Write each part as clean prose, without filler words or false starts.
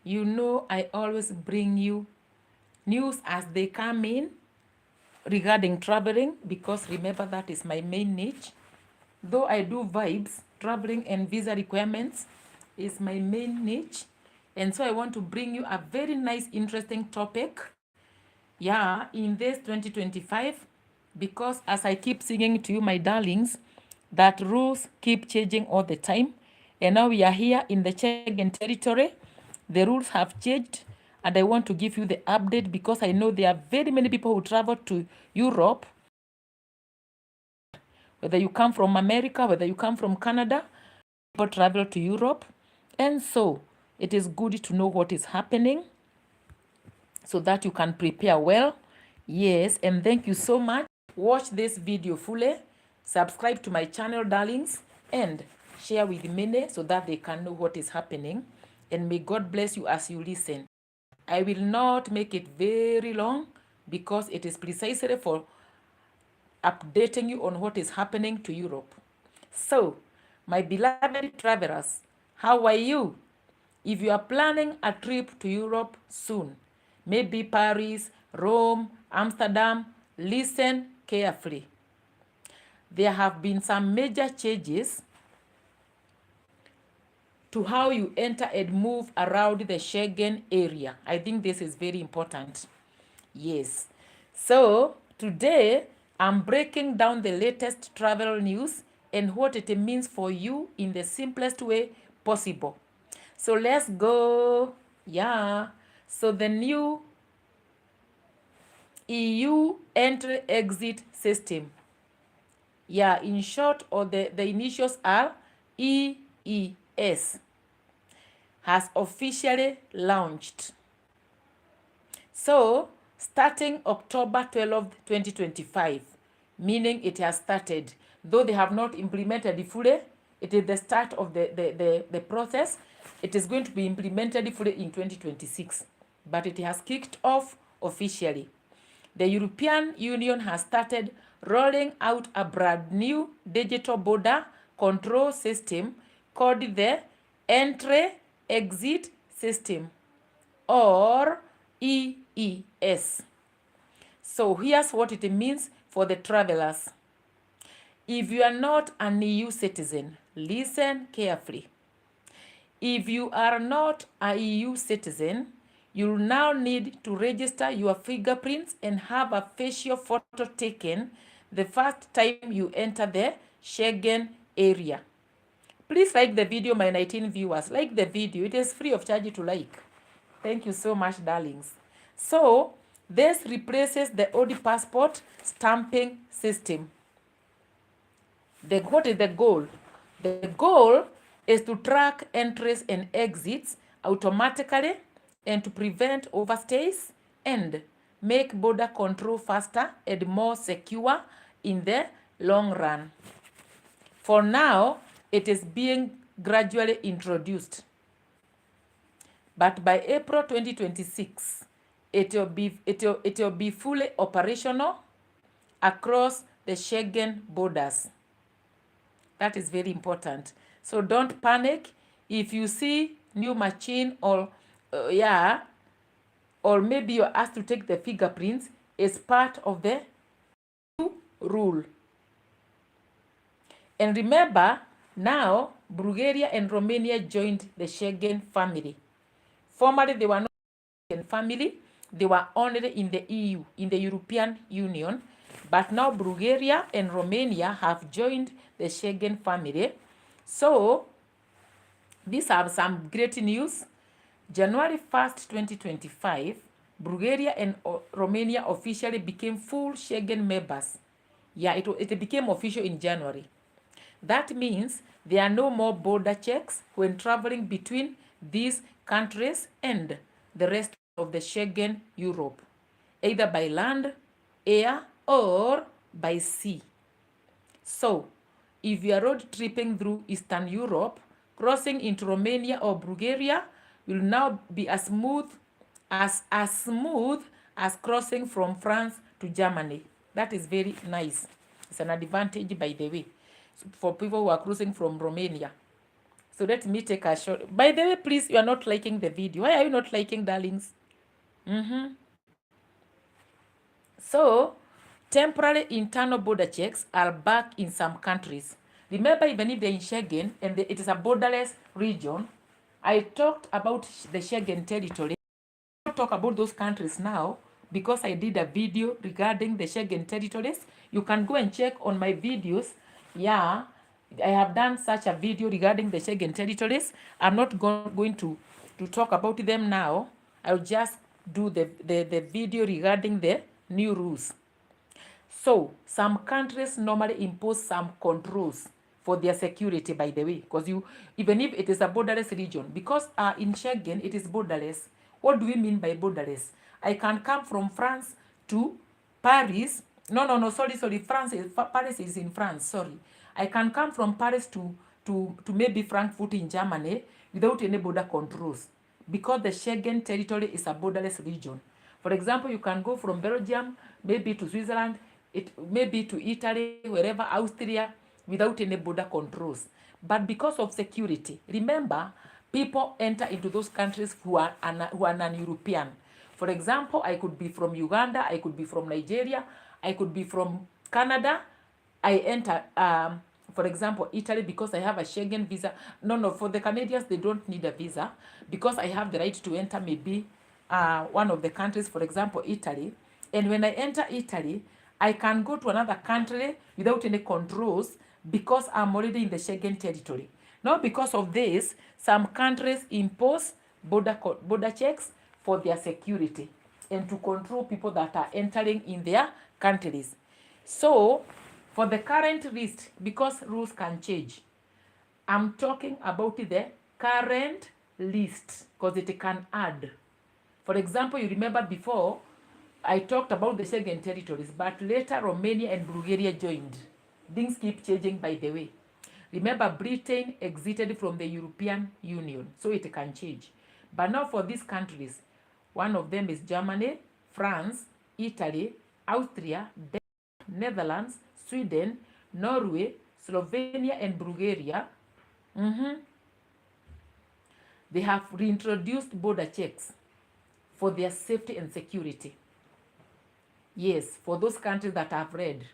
You know, I always bring you news as they come in regarding traveling, because remember, that is my main niche. Though I do vibes, traveling and visa requirements is my main niche. And so I want to bring you a very nice, interesting topic, yeah, in this 2025, because as I keep singing to you, my darlings, that rules keep changing all the time. And now we are here in the Schengen territory. The rules have changed, and I want to give you the update because I know there are very many people who travel to Europe, whether you come from America, whether you come from Canada, people travel to Europe. And so it is good to know what is happening so that you can prepare well. Yes, and thank you so much. Watch this video fully, subscribe to my channel, darlings, and share with many so that they can know what is happening. And may God bless you as you listen. I will not make it very long because it is precisely for updating you on what is happening to Europe. So, my beloved travelers, how are you? If you are planning a trip to Europe soon, maybe Paris, Rome, Amsterdam, listen carefully. There have been some major changes to how you enter and move around the Schengen area. I think this is very important. Yes. So today I'm breaking down the latest travel news and what it means for you in the simplest way possible. So let's go. Yeah. So the new EU entry exit system. Yeah, in short, or the initials are EES, has officially launched. So, starting October 12th, 2025, meaning it has started. Though they have not implemented it fully, it is the start of the process. It is going to be implemented fully in 2026, but it has kicked off officially. The European Union has started rolling out a brand new digital border control system called the Entry-Exit System, or EES. So here's what it means for the travelers. If you are not an EU citizen, listen carefully. If you are not a EU citizen, you'll now need to register your fingerprints and have a facial photo taken the first time you enter the Schengen area. Please like the video, my 19 viewers. Like the video. It is free of charge to like. Thank you so much, darlings. So, this replaces the old passport stamping system. What is the goal? The goal is to track entries and exits automatically and to prevent overstays and make border control faster and more secure in the long run. For now, it is being gradually introduced. But by April 2026, it will be fully operational across the Schengen borders. That is very important. So don't panic if you see new machine or or maybe you're asked to take the fingerprints as part of the new rule. And remember, now Bulgaria and Romania joined the Schengen family. Formerly, they were not in family. They were only in the EU, in the European Union. But now Bulgaria and Romania have joined the Schengen family. So, these are some great news. January 1st, 2025, Bulgaria and Romania officially became full Schengen members. Yeah, it became official in January. That means there are no more border checks when traveling between these countries and the rest of the Schengen Europe, either by land, air, or by sea. So, if you are road tripping through Eastern Europe, crossing into Romania or Bulgaria will now be as smooth as crossing from France to Germany. That is very nice. It's an advantage, by the way, for people who are crossing from Romania. So let me take a short. By the way, please, you are not liking the video. Why are you not liking, darlings? So, temporary internal border checks are back in some countries. Remember, even if they're in Schengen and it is a borderless region, I talked about the Schengen territory. I will talk about those countries now because I did a video regarding the Schengen territories. You can go and check on my videos. Yeah, I have done such a video regarding the Schengen territories. I'm not going to talk about them now. I'll just do the video regarding the new rules. So, some countries normally impose some controls for their security, by the way, because even if it is a borderless region, because in Schengen, it is borderless. What do we mean by borderless? I can come from France to Paris. No, sorry. Paris is in France, sorry. I can come from Paris to maybe Frankfurt in Germany without any border controls because the Schengen territory is a borderless region. For example, you can go from Belgium, maybe to Switzerland, maybe to Italy, wherever, Austria, without any border controls. But because of security, remember, people enter into those countries who are non-European. For example, I could be from Uganda, I could be from Nigeria, I could be from Canada. I enter, for example, Italy because I have a Schengen visa. No, for the Canadians, they don't need a visa because I have the right to enter maybe one of the countries, for example, Italy. And when I enter Italy, I can go to another country without any controls because I'm already in the Schengen territory. Now, because of this, some countries impose border checks for their security and to control people that are entering in their countries. So, for the current list, because rules can change, I'm talking about the current list because it can add. For example, you remember before, I talked about the Schengen territories, but later Romania and Bulgaria joined. Things keep changing, by the way. Remember, Britain exited from the European Union, so it can change. But now for these countries, one of them is Germany, France, Italy, Austria, Denmark, Netherlands, Sweden, Norway, Slovenia, and Bulgaria. They have reintroduced border checks for their safety and security. Yes, for those countries that I've read.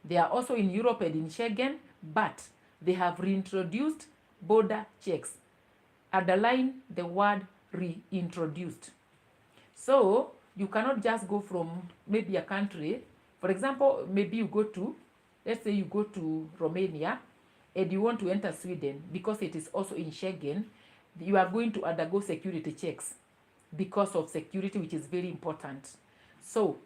They are also in Europe and in Schengen, but they have reintroduced border checks. Underline the word reintroduced. So, you cannot just go from maybe a country. For example, maybe you go to, let's say you go to Romania and you want to enter Sweden because it is also in Schengen. You are going to undergo security checks because of security, which is very important. So,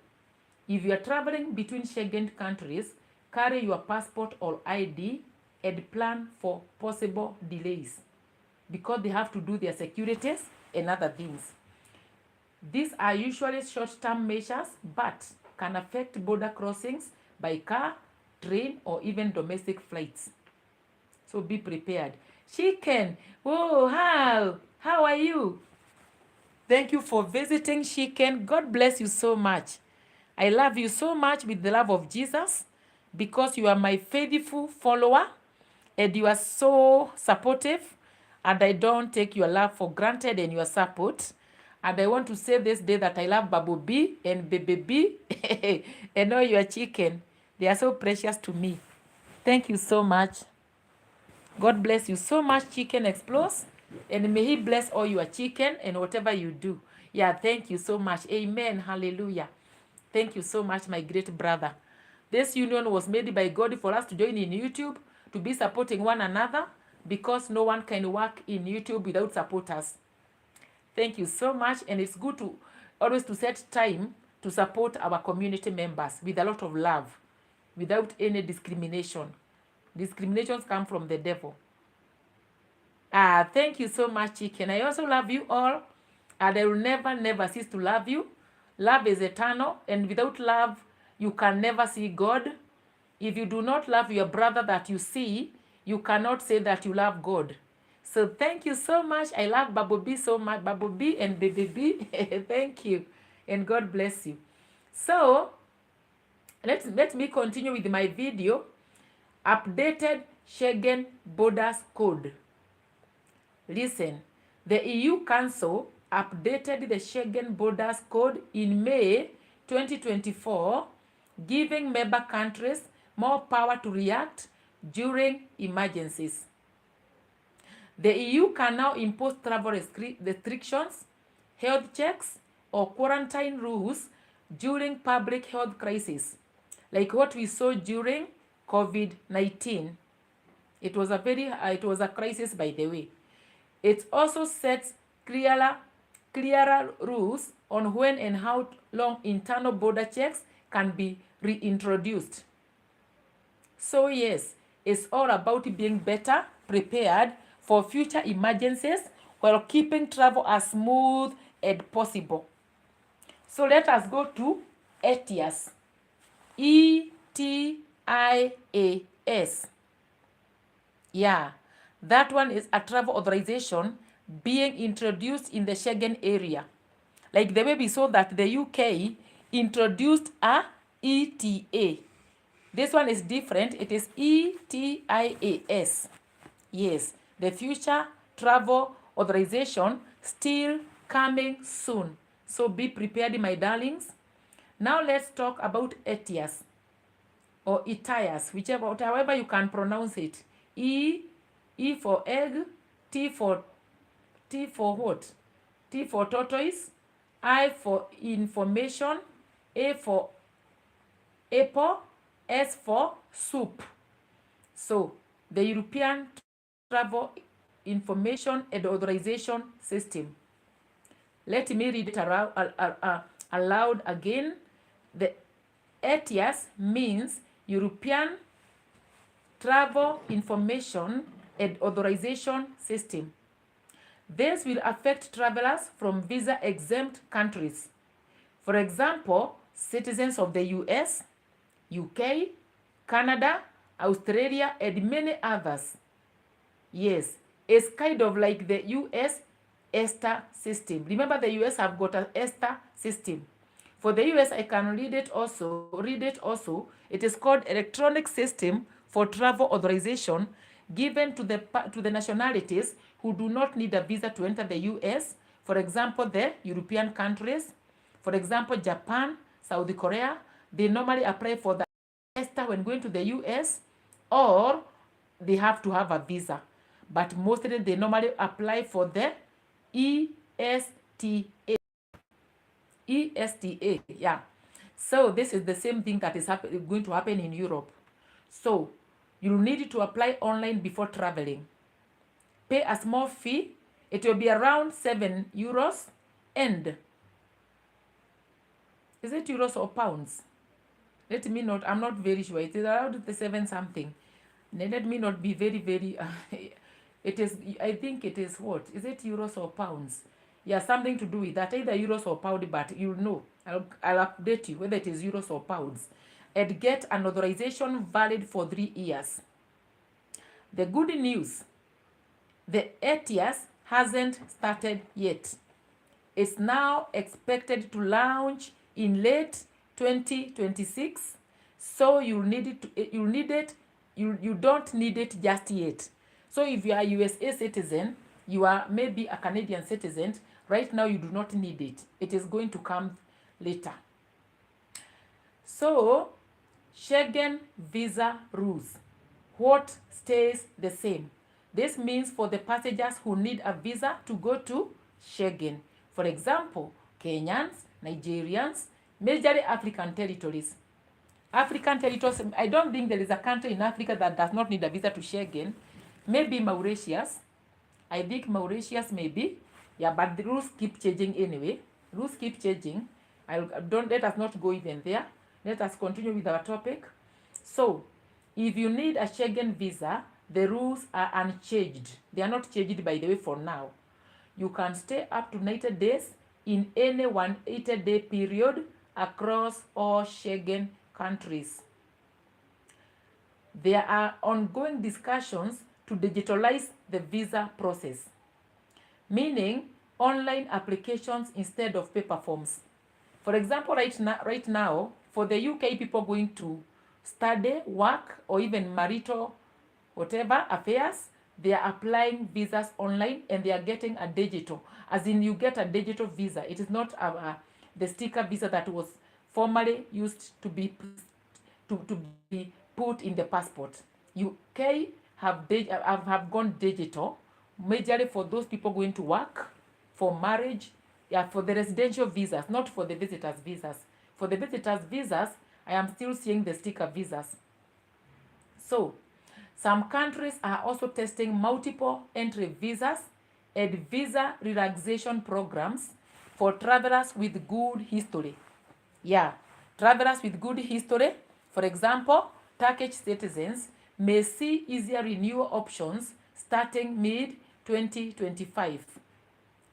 if you are traveling between Schengen countries, carry your passport or ID and plan for possible delays because they have to do their securities and other things. These are usually short-term measures but can affect border crossings by car, train, or even domestic flights. So be prepared. Chicken, oh, how are you? Thank you for visiting, Chicken. God bless you so much. I love you so much with the love of Jesus because you are my faithful follower and you are so supportive, and I don't take your love for granted and your support. And I want to say this day that I love Babu B and Baby B and all your chicken. They are so precious to me. Thank you so much. God bless you so much, Chicken Explodes. And may He bless all your chicken and whatever you do. Yeah, thank you so much. Amen. Hallelujah. Thank you so much, my great brother. This union was made by God for us to join in YouTube, to be supporting one another, because no one can work in YouTube without supporters. Thank you so much, and it's good to always to set time to support our community members with a lot of love, without any discrimination. Discriminations come from the devil. Thank you so much, Chicken. I also love you all, and I will never cease to love you. Love is eternal, and without love, you can never see God. If you do not love your brother that you see, you cannot say that you love God. So thank you so much. I love Babu B so much. Babu B and Baby B. Thank you, and God bless you. So, let me continue with my video. Updated Schengen Borders Code. Listen, the EU Council updated the Schengen Borders Code in May 2024, giving member countries more power to react during emergencies. The EU can now impose travel restrictions, health checks, or quarantine rules during public health crises, like what we saw during COVID-19. It was a crisis, by the way. It also sets clearer rules on when and how long internal border checks can be reintroduced. So yes, it's all about being better prepared for future emergencies while keeping travel as smooth as possible. So let us go to ETIAS. ETIAS. Yeah, that one is a travel authorization being introduced in the Schengen area. Like the way we saw that the UK introduced a ETA. This one is different. It is ETIAS. Yes, the future travel authorization still coming soon. So be prepared, my darlings. Now let's talk about ETIAS or ETIAS, however you can pronounce it. E for egg, T for what? T for tortoise, I for information, A for apple, S for soup. So, the European Travel Information and Authorization System. Let me read it aloud again. The ETIAS means European Travel Information and Authorization System. This will affect travelers from visa-exempt countries. For example, citizens of the US, UK, Canada, Australia, and many others. Yes, it's kind of like the US ESTA system. Remember, the US have got an ESTA system. For the US, I can read it also. It is called Electronic System for Travel Authorization, given to the nationalities who do not need a visa to enter the US. For example, the European countries. For example, Japan, South Korea, they normally apply for the ESTA when going to the US, or they have to have a visa. But mostly they normally apply for the ESTA. ESTA, yeah. So this is the same thing that is going to happen in Europe. So you need to apply online before traveling. Pay a small fee. It will be around 7 euros. And is it euros or pounds? Let me not, I'm not very sure. It is around the 7 something. Let me not be very, it is, I think it is what? Is it euros or pounds? Yeah, something to do with that, either euros or pound, but you'll know. I'll update you whether it is euros or pounds. And get an authorization valid for 3 years. The good news, the ETIAS hasn't started yet. It's now expected to launch in late 2026. So you don't need it just yet. So if you are a USA citizen, you are maybe a Canadian citizen, right now you do not need it. It is going to come later. So, Schengen visa rules. What stays the same? This means for the passengers who need a visa to go to Schengen. For example, Kenyans, Nigerians, majorly African territories. African territories, I don't think there is a country in Africa that does not need a visa to Schengen. Maybe Mauritius. I think Mauritius maybe. Yeah, but the rules keep changing anyway. Rules keep changing. Let us not go even there. Let us continue with our topic. So, if you need a Schengen visa, the rules are unchanged. They are not changed, by the way, for now. You can stay up to 90 days in any 180-day period across all Schengen countries. There are ongoing discussions to digitalize the visa process, meaning online applications instead of paper forms. For example, right now, for the UK people going to study, work, or even marital, whatever, affairs, they are applying visas online and they are getting a digital, as in you get a digital visa. It is not the sticker visa that was formerly used to be put in the passport. UK have gone digital, majorly for those people going to work, for marriage, yeah, for the residential visas, not for the visitors visas. For the visitors visas, I am still seeing the sticker visas. So, some countries are also testing multiple entry visas and visa relaxation programs for travelers with good history. Yeah, travelers with good history, for example, Turkish citizens may see easier renewal options starting mid-2025.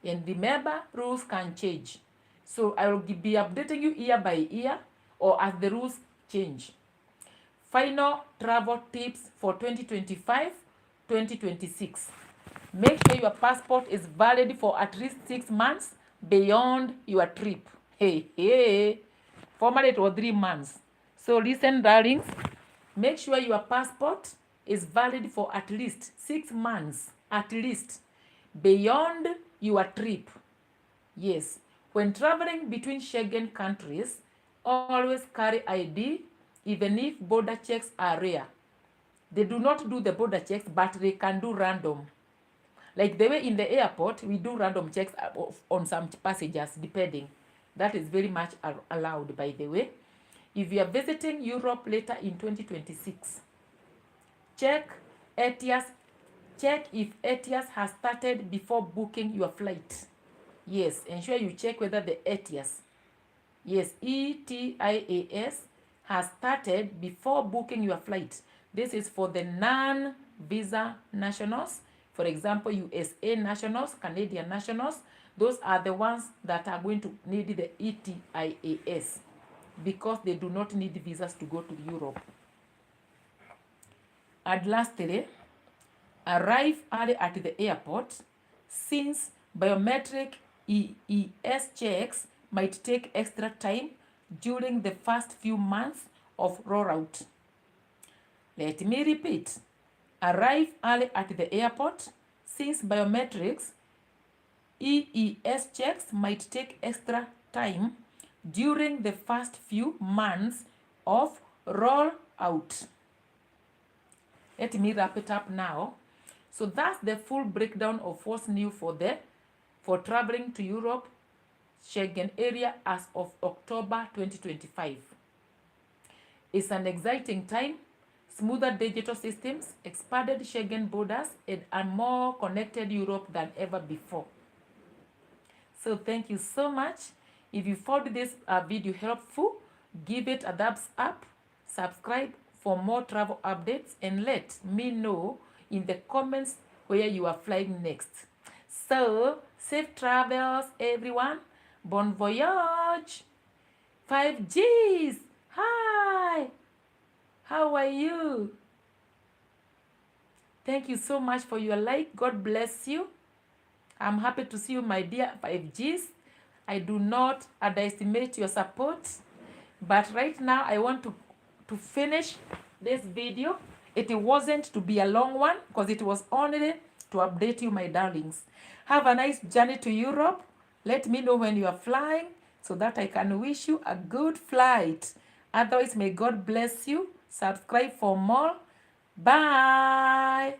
And remember, rules can change. So I will be updating you year by year or as the rules change. Final travel tips for 2025-2026. Make sure your passport is valid for at least 6 months beyond your trip. Hey. Formerly it was 3 months. So listen, darlings. Make sure your passport is valid for at least 6 months, at least, beyond your trip. Yes. When traveling between Schengen countries, always carry ID, even if border checks are rare. They do not do the border checks, but they can do random. Like the way in the airport, we do random checks on some passengers, depending. That is very much allowed, by the way. If you are visiting Europe later in 2026, check ETIAS. Check if ETIAS has started before booking your flight. Yes, ensure you check whether the ETIAS, yes, ETIAS, has started before booking your flight. This is for the non-visa nationals. For example, USA nationals, Canadian nationals. Those are the ones that are going to need the ETIAS because they do not need visas to go to Europe. And lastly, arrive early at the airport since biometric EES checks might take extra time during the first few months of rollout. Let me repeat. Arrive early at the airport since biometrics EES checks might take extra time during the first few months of rollout. Let me wrap it up now. So that's the full breakdown of what's new for traveling to Europe, Schengen area as of October 2025. It's an exciting time, smoother digital systems, expanded Schengen borders, and a more connected Europe than ever before. So thank you so much. If you found this video helpful, give it a thumbs up, subscribe for more travel updates, and let me know in the comments where you are flying next. So, safe travels, everyone. Bon voyage. 5Gs. Hi. How are you? Thank you so much for your like. God bless you. I'm happy to see you, my dear 5Gs. I do not underestimate your support. But right now, I want to finish this video. It wasn't to be a long one because it was only to update you, my darlings. Have a nice journey to Europe. Let me know when you are flying so that I can wish you a good flight. Otherwise, may God bless you. Subscribe for more. Bye.